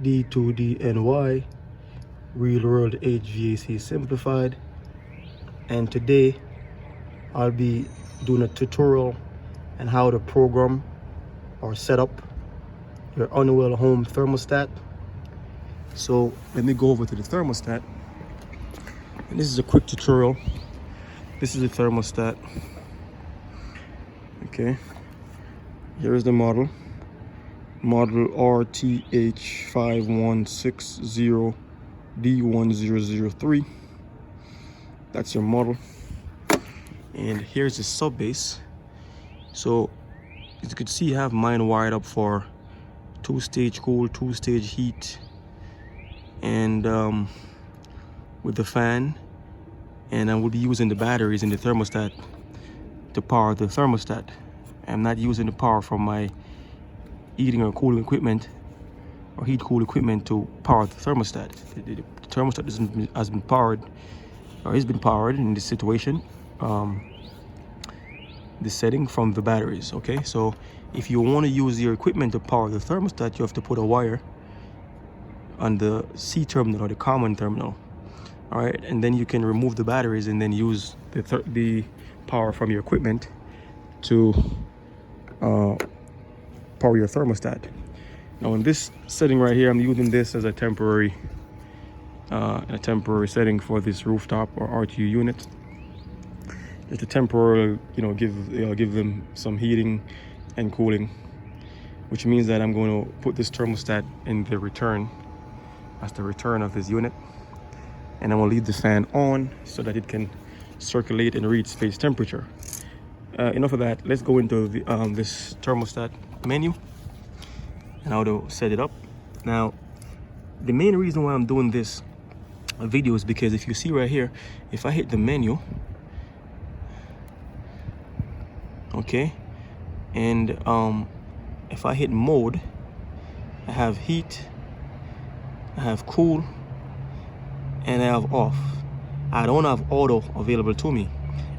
D2DNY, Real World HVAC Simplified. And today I'll be doing a tutorial on how to program or set up your Honeywell home thermostat. So let me go over to the thermostat. And this is a quick tutorial. This is the thermostat. Okay, here is the model RTH5160D1003. That's your model. And here's the sub base. So as you can see, I have mine wired up for 2-stage cool, 2-stage heat, and with the fan, and I will be using the batteries in the thermostat to power the thermostat. I'm not using the power from my heating or cooling equipment or heat cool equipment to power the thermostat. The thermostat has been powered, or has been powered in this situation, the setting from the batteries. Okay, so if you want to use your equipment to power the thermostat, you have to put a wire on the C terminal or the common terminal. All right, and then you can remove the batteries and then use the power from your equipment to power your thermostat. Now in this setting right here, I'm using this as a temporary setting for this rooftop or RTU unit. Just a temporary, give them some heating and cooling, which means that I'm going to put this thermostat in the return, as the return of this unit, and I will leave the fan on so that it can circulate and read space temperature. Enough of that. Let's go into the, this thermostat menu and how to set it up. Now, the main reason why I'm doing this video is because if you see right here, if I hit the menu, okay, and if I hit mode, I have heat, I have cool, and I have off. I don't have auto available to me,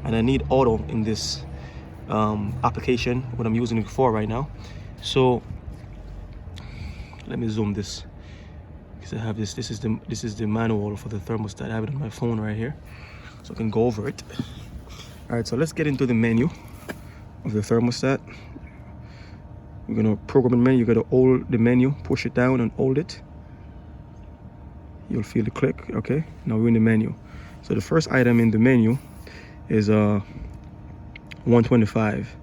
and I need auto in this application, what I'm using it for right now. So let me zoom this, because I have this is the manual for the thermostat. I have it on my phone right here, so I can go over it. All right, so let's get into the menu of the thermostat. We're gonna program the menu. You gotta hold the menu, push it down and hold it. You'll feel the click. Okay, now we're in the menu. So the first item in the menu is 125.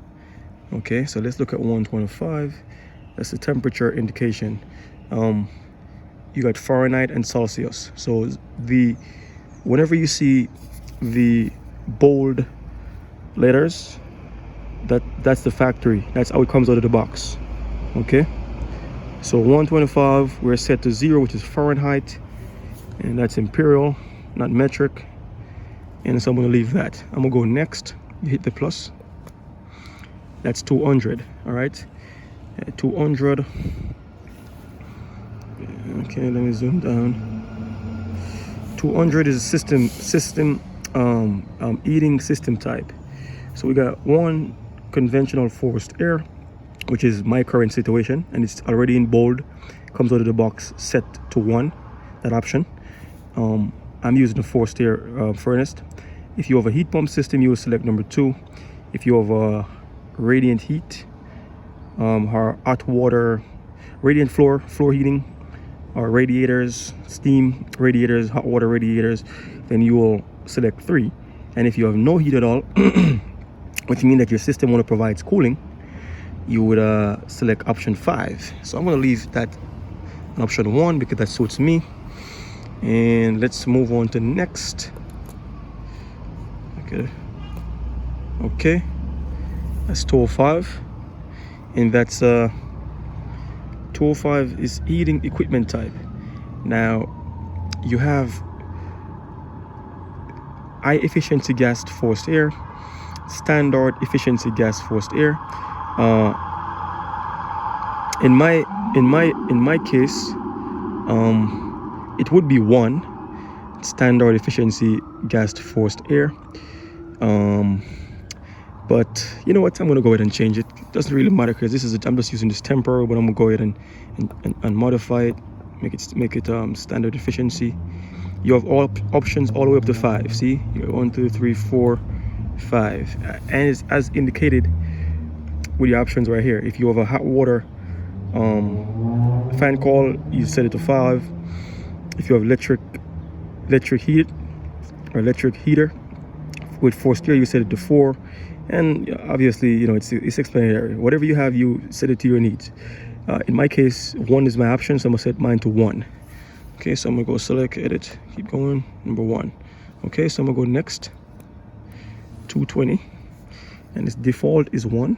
Okay, so let's look at 125. That's the temperature indication. You got Fahrenheit and Celsius. So whenever you see the bold letters, that's the factory. That's how it comes out of the box. Okay, so 125, we're set to 0, which is Fahrenheit, and that's imperial, not metric. And so I'm going to leave that. I'm going to go next. You hit the plus. That's 200. All right, 200. Okay, let me zoom down. 200 is a system heating system type. So we got one conventional forced air, which is my current situation, and it's already in bold, comes out of the box set to 1, that option. I'm using a forced air furnace. If you have a heat pump system, you will select number 2. If you have a radiant heat, or hot water, radiant floor heating, or radiators, steam radiators, hot water radiators, then you will select 3. And if you have no heat at all, which means that your system only provides cooling, you would select option 5. So I'm going to leave that on option 1 because that suits me. And let's move on to next. Okay, that's 205, and that's 205 is heating equipment type. Now you have high efficiency gas forced air, standard efficiency gas forced air. In my case, it would be 1 standard efficiency gas forced air. But you know what, I'm gonna go ahead and change it. It doesn't really matter because I'm just using this temporary, but I'm gonna go ahead and modify it, make it standard efficiency. You have all options all the way up to 5. See, you got 1, 2, 3, 4, 5, and it's as indicated with the options right here. If you have a hot water fan coil, you set it to 5. If you have electric heat or electric heater with forced air, you set it to 4. And obviously, you know, it's explanatory. Whatever you have, you set it to your needs. In my case, 1 is my option, so I'm gonna set mine to 1. Okay, so I'm gonna go select, edit, keep going, number 1. Okay, so I'm gonna go next, 220, and its default is 1.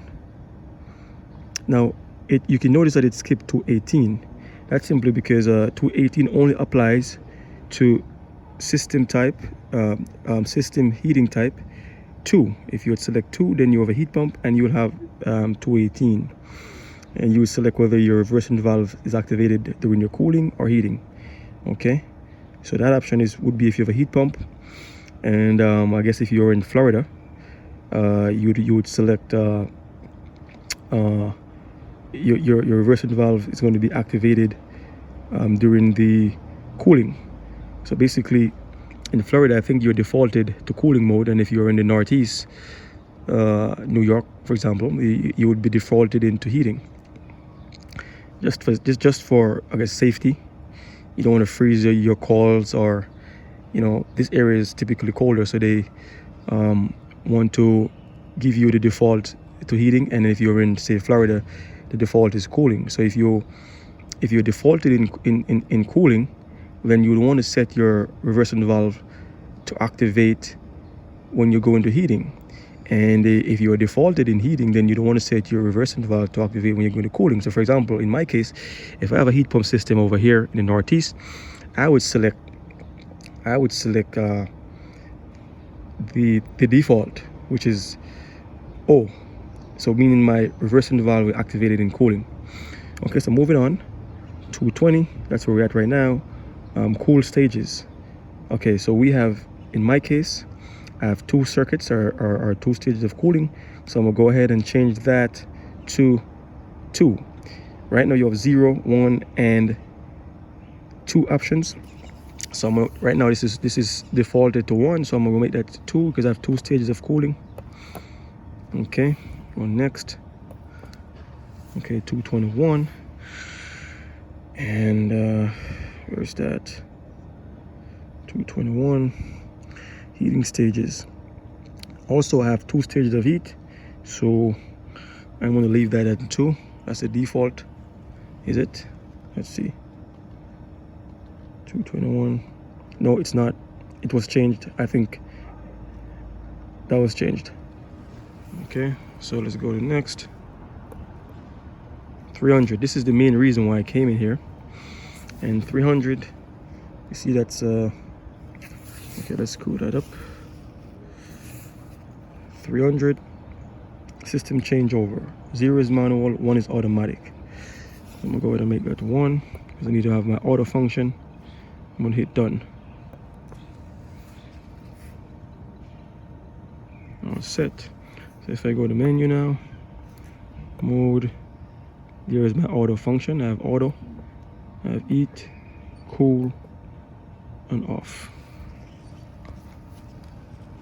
Now, you can notice that it skipped 218. That's simply because 218 only applies to system type, system heating type 2. If you would select 2, then you have a heat pump, and you will have 218. And you would select whether your reversing valve is activated during your cooling or heating. Okay, so that option would be if you have a heat pump. And I guess if you're in Florida, you would select your reversing valve is going to be activated during the cooling. So basically, in Florida, I think you're defaulted to cooling mode, and if you're in the Northeast, New York, for example, you would be defaulted into heating. Just for I guess safety. You don't want to freeze your coils, or you know, this area is typically colder, so they want to give you the default to heating. And if you're in, say, Florida, the default is cooling. So if you're defaulted in cooling, then you would want to set your reversing valve to activate when you go into heating. And if you're defaulted in heating, then you don't want to set your reversing valve to activate when you're going to cooling. So for example, in my case, if I have a heat pump system over here in the Northeast, I would select the default, which is O. So meaning my reversing valve is activated in cooling. Okay, so moving on, 220, that's where we're at right now. Cool stages. Okay, so we have, in my case, I have 2 circuits or 2 stages of cooling. So I'm gonna go ahead and change that to 2. Right now you have 0, 1, and 2 options. So right now this is defaulted to 1, so I'm gonna make that 2 because I have 2 stages of cooling. Okay, go next. Okay, 221. And where's that? 221. Heating stages. Also, I have 2 stages of heat, so I'm going to leave that at 2. That's the default. Is it? Let's see. 221. No, it's not. It was changed. I think that was changed. Okay, so let's go to next. 300. This is the main reason why I came in here. And 300, you see that's okay, let's screw that up. 300, system changeover. 0 is manual, 1 is automatic. I'm gonna go ahead and make that 1 because I need to have my auto function. I'm gonna hit done. All set. So if I go to menu now, mode, there is my auto function. I have auto, I have heat, cool, and off.